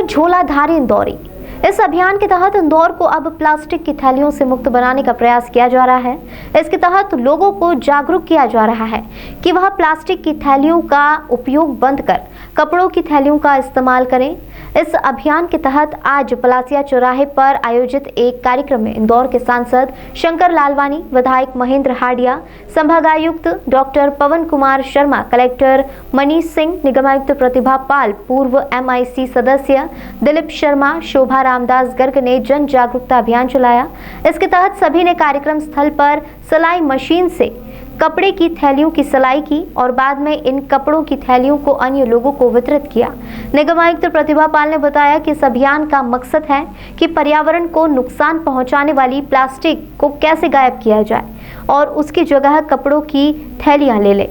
झोलाधारी इंदौरी। इस अभियान के तहत इंदौर को अब प्लास्टिक की थैलियों से मुक्त बनाने का प्रयास किया जा रहा है। इसके तहत लोगों को जागरूक किया जा रहा है कि वह प्लास्टिक की थैलियों का उपयोग बंद कर कपड़ों की थैलियों का इस्तेमाल करें। इस अभियान के तहत आज पलासिया चौराहे पर आयोजित एक कार्यक्रम में इंदौर के सांसद शंकर लालवानी, विधायक महेंद्र हाडिया, संभागायुक्त डॉक्टर पवन कुमार शर्मा, कलेक्टर मनीष सिंह, निगमायुक्त प्रतिभा पाल, पूर्व MIC सदस्य दिलीप शर्मा, शोभा रामदास गर्ग ने जन जागरूकता अभियान चलाया। इसके तहत सभी ने कार्यक्रम स्थल पर सिलाई मशीन से कपड़े की थैलियों की सिलाई की और बाद में इन कपड़ों की थैलियों को अन्य लोगों को वितरित किया। निगमायुक्त प्रतिभा पाल ने बताया कि इस अभियान का मकसद है कि पर्यावरण को नुकसान पहुंचाने वाली प्लास्टिक को कैसे गायब किया जाए और उसकी जगह कपड़ों की थैलियां ले लें।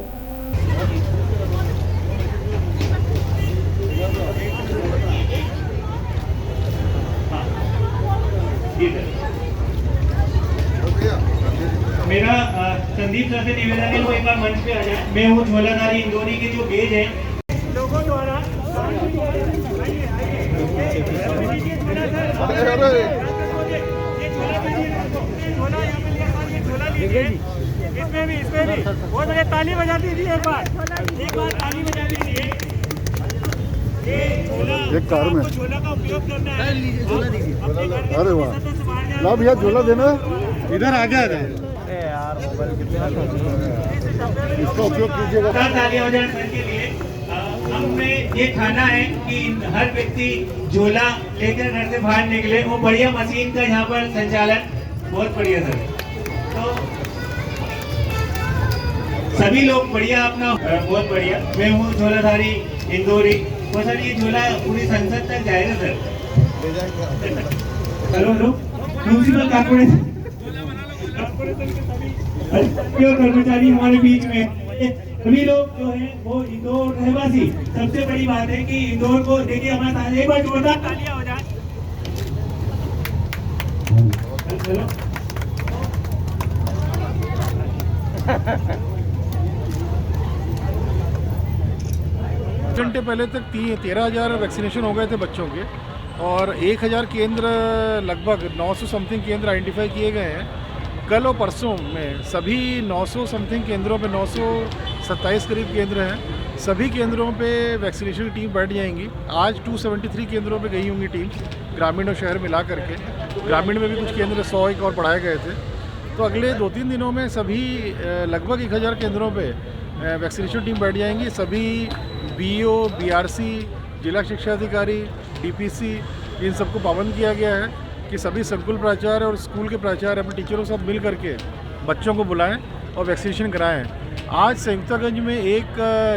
मेरा संदीप सर से निवेदन है वो एक बार मंच पे आ जाए। मैं हूँ झोलाधारी इंदौरी के जो गेज है लोगों द्वारा इसमें भी बहुत बड़े ताली बजा दीजिए एक बार ताली बजा दीजिए। एक कार में झोला का उपयोग करना है। अरे वाह, ला भैया झोला देना, इधर आ गया इसका उपयोग कीजिएगा। के लिए हमें ये खाना है कि हर व्यक्ति झोला लेकर घर से बाहर निकले। वो बढ़िया मशीन का यहाँ पर संचालन बहुत बढ़िया सर। तो सभी लोग बढ़िया अपना बहुत बढ़िया। मैं हूँ झोलाधारी इंदौरी। तो सर ये झोला पूरी संसद तक जाएगा सर। हेलो म्यूनसिपल कर्मचारी हमारे बीच में सभी लोग जो है वो इंदौर रहवासी। सबसे बड़ी बात है कि इंदौर को देखिए हमारे साथ एक बार जोरदार तालियां हो जाए। घंटे पहले तक 13,000 वैक्सीनेशन हो गए थे बच्चों के और 1,000 केंद्र, लगभग 900 समथिंग केंद्र आइडेंटिफाई किए गए हैं। कल और परसों में सभी 900 समथिंग केंद्रों पे 927 करीब केंद्र हैं। सभी केंद्रों पे वैक्सीनेशन की टीम बैठ जाएंगी। आज 273 केंद्रों पे गई होंगी टीम, ग्रामीण और शहर मिला करके। ग्रामीण में भी कुछ केंद्र 100 एक और बढ़ाए गए थे। तो अगले 2-3 दिनों में सभी लगभग 1,000 केंद्रों पे वैक्सीनेशन टीम बैठ जाएंगी। सभी BO, BRC, जिला शिक्षा अधिकारी, DPC, इन सबको पाबंद किया गया है कि सभी संकुल प्राचार्य और स्कूल के प्राचार्य अपने टीचरों के साथ मिल करके बच्चों को बुलाएं और वैक्सीनेशन कराएं। आज संयुक्तागंज में एक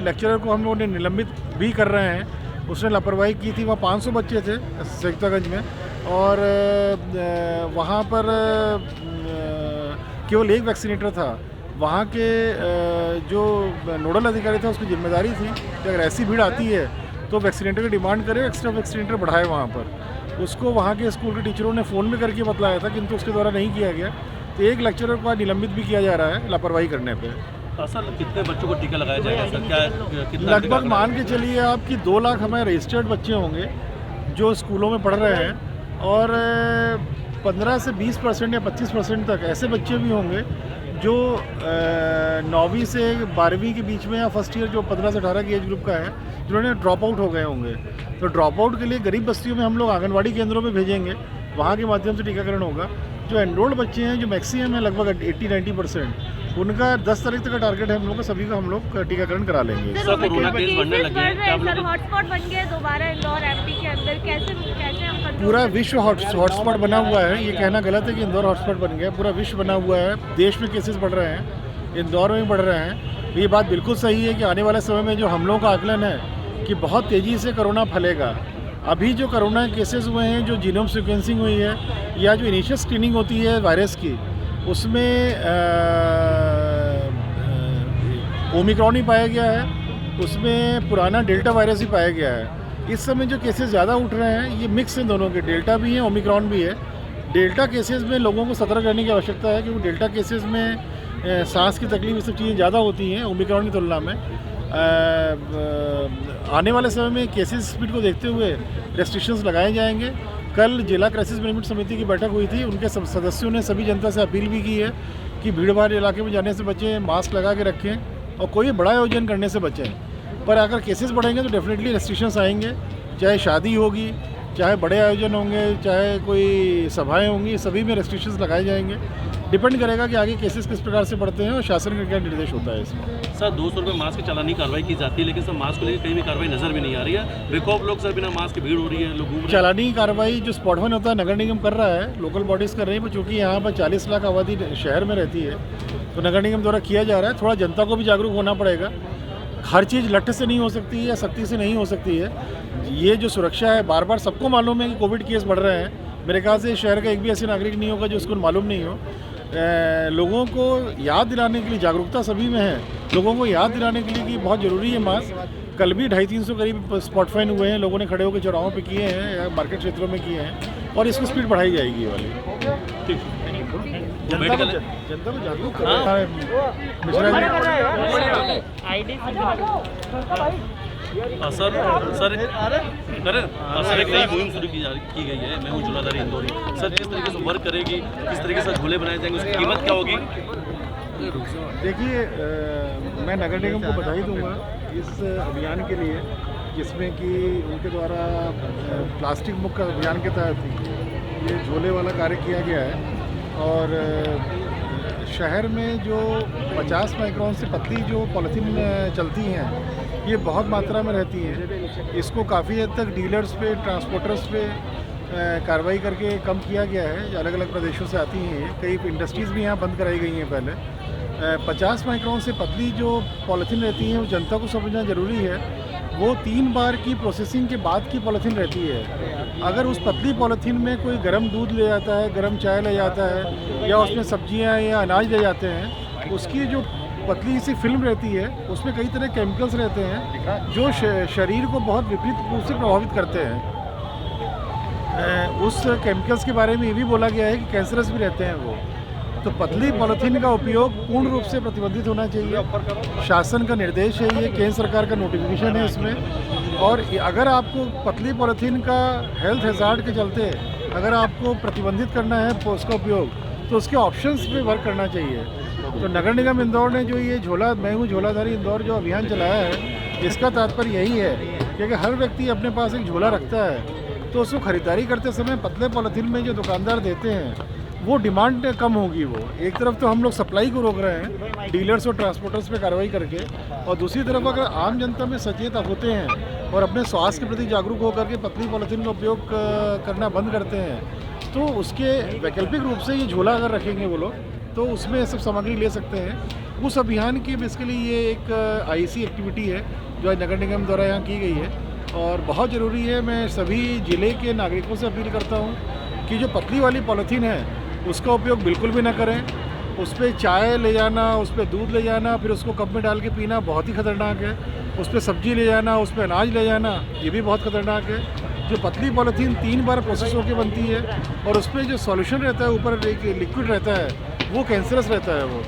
लेक्चरर को हम लोगों ने निलंबित भी कर रहे हैं। उसने लापरवाही की थी। वहाँ 500 बच्चे थे संयुक्तागंज में और वहाँ पर केवल एक वैक्सीनेटर था। वहाँ के जो नोडल अधिकारी था उसकी जिम्मेदारी थी कि अगर ऐसी भीड़ आती है तो वैक्सीनेटर की डिमांड करे, एक्स्ट्रा वैक्सीनेटर बढ़ाए वहाँ पर। उसको वहाँ के स्कूल के टीचरों ने फ़ोन में करके बतलाया था, किंतु उसके द्वारा नहीं किया गया। तो एक लेक्चरर को निलंबित भी किया जा रहा है लापरवाही करने पे। सर कितने बच्चों को टीका लगाया जाएगा सर? क्या कितना? लगभग मान के चलिए आपकी 2 लाख हमारे रजिस्टर्ड बच्चे होंगे जो स्कूलों में पढ़ रहे हैं और 15 से 20% या 25% तक ऐसे बच्चे भी होंगे जो 9वीं से 12वीं के बीच में या फर्स्ट ईयर जो 15 से 18 की एज ग्रुप का है, जिन्होंने ड्रॉप आउट हो गए होंगे। तो ड्रॉप आउट के लिए गरीब बस्तियों में हम लोग आंगनवाड़ी केंद्रों में भेजेंगे, वहाँ के माध्यम से टीकाकरण होगा। जो एनरोल्ड बच्चे हैं, जो मैक्सिमम है लगभग 80-90%, उनका 10 तारीख तक का टारगेट है हम लोग का, सभी का हम लोग टीकाकरण करा लेंगे। सर कोरोना केस बढ़ने लगे हैं, हॉटस्पॉट बन गए दोबारा इंदौर MP के अंदर, कैसे हम कंट्रोल? पूरा विश्व हॉटस्पॉट बना हुआ है। ये कहना गलत है कि इंदौर हॉटस्पॉट बन गया। पूरा विश्व बना हुआ है। देश में केसेस बढ़ रहे हैं, इंदौर में भी बढ़ रहे हैं। ये बात बिल्कुल सही है कि आने वाले समय में जो हम लोगों का आकलन है कि बहुत तेज़ी से कोरोना फैलेगा। अभी जो कोरोना केसेस हुए हैं, जो जीनोम सीक्वेंसिंग हुई है या जो इनिशियल स्क्रीनिंग होती है वायरस की, उसमें ओमिक्रॉन ही पाया गया है, उसमें पुराना डेल्टा वायरस ही पाया गया है। इस समय जो केसेस ज़्यादा उठ रहे हैं ये मिक्स हैं दोनों के, डेल्टा भी है, ओमिक्रॉन भी है। डेल्टा केसेस में लोगों को सतर्क रहने की आवश्यकता है क्योंकि डेल्टा केसेस में सांस की तकलीफ, ये सब चीज़ें ज़्यादा होती हैं ओमिक्रॉन की तुलना में। आने वाले समय में केसेस स्पीड को देखते हुए रेस्ट्रिक्शंस लगाए जाएंगे। कल जिला क्राइसिस मैनेजमेंट समिति की बैठक हुई थी, उनके सदस्यों ने सभी जनता से अपील भी की है कि भीड़ भाड़ इलाके में जाने से बचें, मास्क लगा के रखें और कोई बड़ा आयोजन करने से बचें। पर अगर केसेस बढ़ेंगे तो डेफिनेटली रेस्ट्रिक्शंस आएंगे, चाहे शादी होगी, चाहे बड़े आयोजन होंगे, चाहे कोई सभाएं होंगी, सभी में रेस्ट्रिक्शंस लगाए जाएंगे। डिपेंड करेगा कि आगे केसेस किस प्रकार से बढ़ते हैं और शासन का क्या निर्देश होता है इसमें। सर 200 रुपये मास्क की चालानी कार्रवाई की जाती है, लेकिन सर मास्क को लेकर कहीं भी कार्रवाई नजर भी नहीं आ रही है। बेखौफ लोग सर बिना मास्क की भीड़ हो रही है, लोग घूम रहे हैं। चालानी कार्रवाई जो स्पॉट वन होता है नगर निगम कर रहा है, लोकल बॉडीज़ कर रही है, चूँकि यहाँ पर 40 लाख आबादी शहर में रहती है तो नगर निगम द्वारा किया जा रहा है। थोड़ा जनता को भी जागरूक होना पड़ेगा। हर चीज़ लठ से नहीं हो सकती है या सख्ती से नहीं हो सकती है। ये जो सुरक्षा है, बार बार सबको मालूम है कि कोविड केस बढ़ रहे हैं। मेरे ख्याल से शहर का एक भी ऐसे नागरिक नहीं होगा जो उसको मालूम नहीं हो। लोगों को याद दिलाने के लिए जागरूकता सभी में है, लोगों को याद दिलाने के लिए कि बहुत ज़रूरी है मास्क। कल भी 250-300 करीब स्पॉट फाइन हुए हैं, लोगों ने खड़े होकर चौराहों पे किए हैं या मार्केट क्षेत्रों में किए हैं और इसको स्पीड बढ़ाई जाएगी ये वाली। जनता को जागरूक करना है। सर एक नई मुहिम शुरू की गई है, मैं हूँ झूलाधारी इंदौर। सर किस तरीके से वर्क करेगी, किस तरीके से झूले बनाए जाएंगे, उसकी कीमत क्या होगी? देखिए, मैं नगर निगम को बधाई दूंगा इस अभियान के लिए, जिसमें कि उनके द्वारा प्लास्टिक मुक्त अभियान के तहत ये झोले वाला कार्य किया गया है। और शहर में जो 50 माइक्रोन से पतली जो पॉलीथीन चलती हैं, ये बहुत मात्रा में रहती हैं। इसको काफ़ी हद तक डीलर्स पे, ट्रांसपोर्टर्स पे कार्रवाई करके कम किया गया है। अलग अलग प्रदेशों से आती हैं, कई इंडस्ट्रीज़ भी यहाँ बंद कराई गई हैं पहले। 50 माइक्रोन से पतली जो पॉलीथीन रहती हैं वो जनता को समझना ज़रूरी है। वो 3 बार की प्रोसेसिंग के बाद की पॉलीथीन रहती है। अगर उस पतली पॉलीथीन में कोई गर्म दूध ले जाता है, गर्म चाय ले जाता है या उसमें सब्जियां या अनाज ले जाते हैं, उसकी जो पतली सी फिल्म रहती है उसमें कई तरह केमिकल्स रहते हैं जो शरीर को बहुत विपरीत रूप से प्रभावित करते हैं। उस केमिकल्स के बारे में ये भी बोला गया है कि कैंसरस भी रहते हैं वो। तो पतली पॉलीथीन का उपयोग पूर्ण रूप से प्रतिबंधित होना चाहिए। शासन का निर्देश है, ये केंद्र सरकार का नोटिफिकेशन है इसमें। और अगर आपको पतली पॉलीथीन का हेल्थ हैजार्ड के चलते अगर आपको प्रतिबंधित करना है उसका उपयोग, तो उसके ऑप्शंस पे वर्क करना चाहिए। तो नगर निगम इंदौर ने जो ये झोला मैं हूँ झोलाधारी इंदौर जो अभियान चलाया है, इसका तात्पर्य यही है कि अगर हर व्यक्ति अपने पास एक झोला रखता है तो उसको ख़रीदारी करते समय पतले पॉलीथीन में जो दुकानदार देते हैं वो डिमांड कम होगी। वो एक तरफ तो हम लोग सप्लाई को रोक रहे हैं डीलर्स और ट्रांसपोर्टर्स पे कार्रवाई करके, और दूसरी तरफ अगर आम जनता में सचेत होते हैं और अपने स्वास्थ्य के प्रति जागरूक होकर के पतली पॉलीथीन का उपयोग करना बंद करते हैं, तो उसके वैकल्पिक रूप से ये झोला अगर रखेंगे वो लोग तो उसमें सब सामग्री ले सकते हैं। उस अभियान की बेसिकली ये एक आईसी एक्टिविटी है जो आज नगर निगम द्वारा यहाँ की गई है और बहुत ज़रूरी है। मैं सभी ज़िले के नागरिकों से अपील करता हूँ कि जो पतली वाली पॉलीथीन है उसका उपयोग बिल्कुल भी ना करें। उस पर चाय ले जाना, उस पर दूध ले जाना, फिर उसको कप में डाल के पीना बहुत ही खतरनाक है। उस पर सब्जी ले जाना, उस पर अनाज ले जाना, ये भी बहुत खतरनाक है। जो पतली पॉलीथीन 3 बार प्रोसेस होकर बनती है और उस पर जो सॉल्यूशन रहता है ऊपर एक लिक्विड रहता है वो कैंसरस रहता है वो,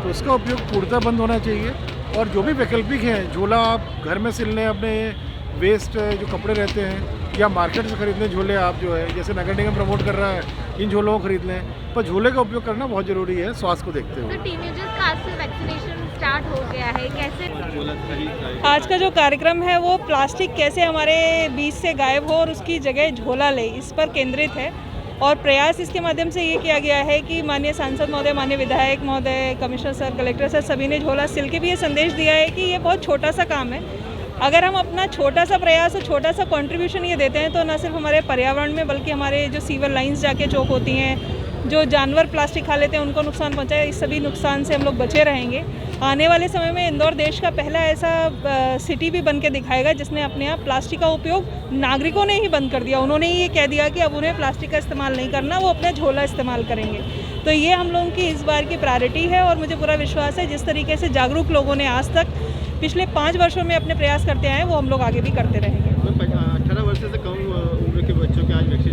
तो उसका उपयोग पूर्णतः बंद होना चाहिए। और जो भी वैकल्पिक हैं, झोला आप घर में सिल लें, अपने वेस्ट जो कपड़े रहते हैं या मार्केट से खरीद लें झोले, आप जो है जैसे नगर निगम प्रमोट कर रहा है इन झोलों को खरीद लें, पर झोले का उपयोग करना बहुत ज़रूरी है स्वास्थ्य को देखते हुए। तो टीनेजर्स का आज से वैक्सीनेशन स्टार्ट हो गया है, कैसे? आज का जो कार्यक्रम है वो प्लास्टिक कैसे हमारे बीच से गायब हो और उसकी जगह झोला ले, इस पर केंद्रित है। और प्रयास इसके माध्यम से ये किया गया है कि माननीय सांसद महोदय, माननीय विधायक महोदय, कमिश्नर सर, कलेक्टर सर, सभी ने झोला सिल के भी ये संदेश दिया है कि ये बहुत छोटा सा काम है। अगर हम अपना छोटा सा प्रयास और छोटा सा कंट्रीब्यूशन ये देते हैं तो न सिर्फ हमारे पर्यावरण में बल्कि हमारे जो सीवर लाइंस जाके चौक होती हैं, जो जानवर प्लास्टिक खा लेते हैं उनको नुकसान पहुंचाए, इस सभी नुकसान से हम लोग बचे रहेंगे। आने वाले समय में इंदौर देश का पहला ऐसा सिटी भी बन के दिखाएगा जिसने अपने आप प्लास्टिक का उपयोग नागरिकों ने ही बंद कर दिया। उन्होंने ही ये कह दिया कि अब उन्हें प्लास्टिक का इस्तेमाल नहीं करना, वो अपना झोला इस्तेमाल करेंगे। तो ये हम लोगों की इस बार की प्रायोरिटी है और मुझे पूरा विश्वास है जिस तरीके से जागरूक लोगों ने आज तक पिछले 5 वर्षों में अपने प्रयास करते आए वो हम लोग आगे भी करते रहेंगे।